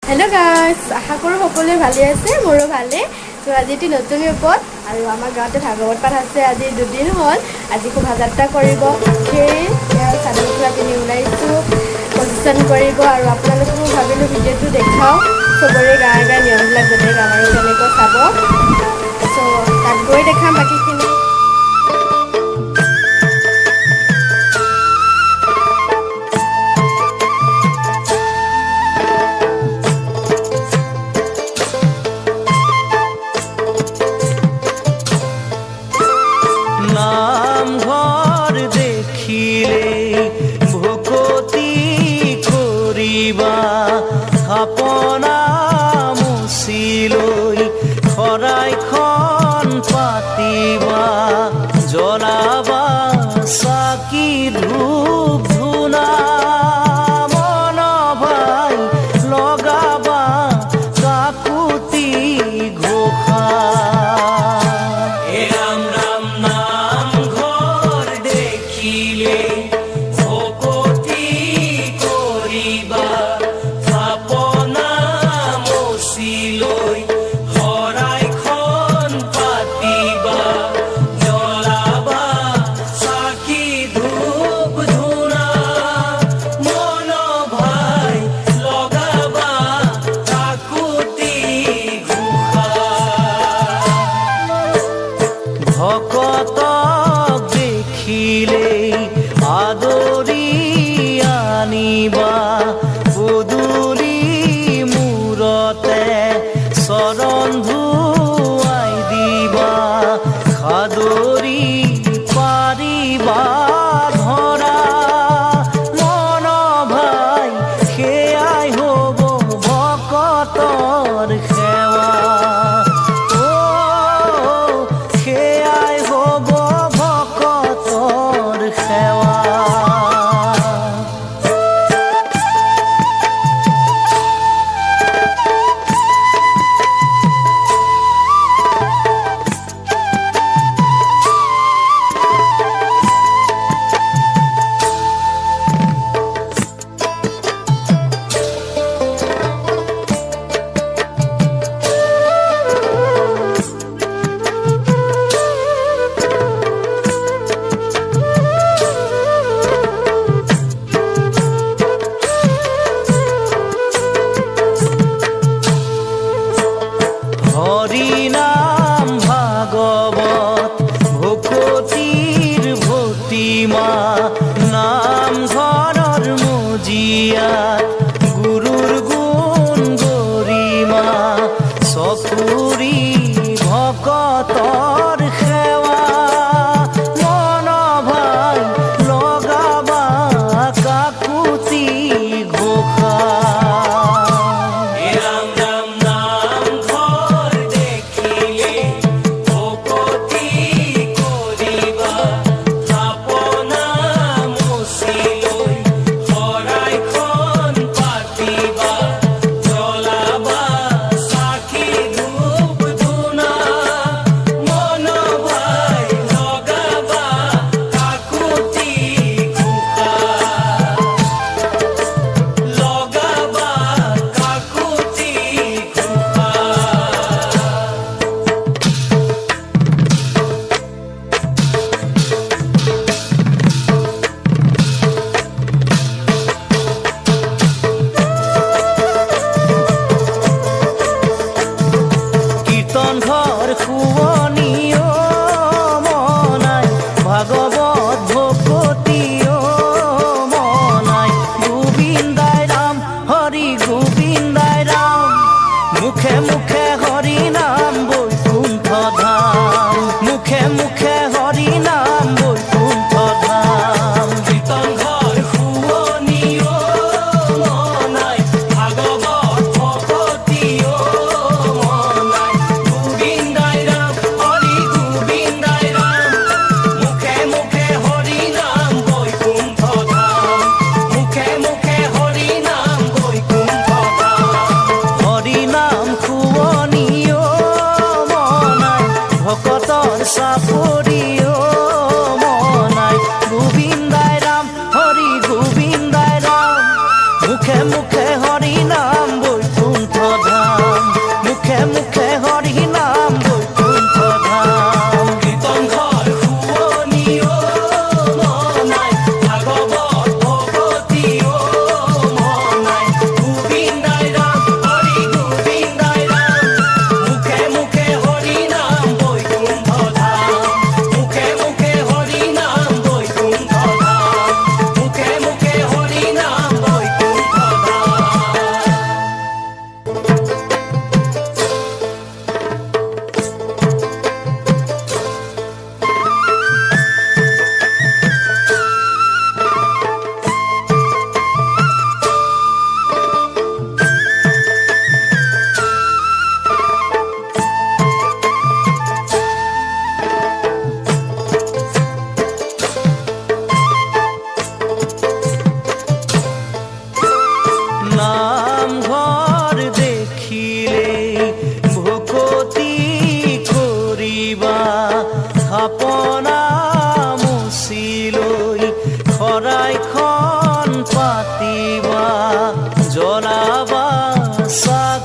hello guys आशा करूँ सकलोरे भाले आछे मोरो भाले तो आज एटी नतुन रूपत और आमार गाँवते भागवत पाठ आछे आज 2 दिन हल आज शोभायात्रा करिब सेई चादर मेखला पिন্ধি ओलाइছো प्रसेसन करिब और आपनालोककো भाबिलो भिडिओটো देखाओ सबरे गाँवे गाँवे नियमবিলাক जते गाँवर जनेको चाब सो ताक गई देखाम बाकीखिनि আপনা মুচিলৈ শৰাইখন পাতিবা জ্বলাবা চাকি ধূপ ধূনা মন ভাই লগাবা কাকুতি ঘোষা ৰাম ৰাম নাম ঘৰ দেখিলে ভকতি কৰিবা ভকতক দেখিলেই আদৰি আনিবা পদূলি মূৰতে চৰণ ধুৱাই দিবা সাদৰি পাৰিবা ধৰা মন ভাই সেয়াই হ'ব ভকতৰ সেৱা হৰিনাম ভাগবত ভকতিৰ ভতিমা নাম ঘৰৰ মজিয়াত গুৰুৰ গুণ গৰিমা চকুৰি ভকতৰ সেৱা মন ভাই লগাবা কাকুতি ঘোষা ঘৰ শুৱনিও মনাই ভাগৱত ভকতিও মনাই গোবিন্দাই ৰাম হৰি গোবিন্দাই ৰাম মুখে মুখে হৰি নাম বৈকুণ্ঠ ধাম মুখে মুখে হৰি নাম বৈকুণ্ঠ ধাম কীৰ্তন ঘৰ শুৱনিও মনাই ভাগৱত ভকতিও চাপৰিও মনাই গোবিন্দাই ৰাম হৰি গোবিন্দাই ৰাম মুখে মুখে হৰি নাম বৈকুণ্ঠ বাবা সাগ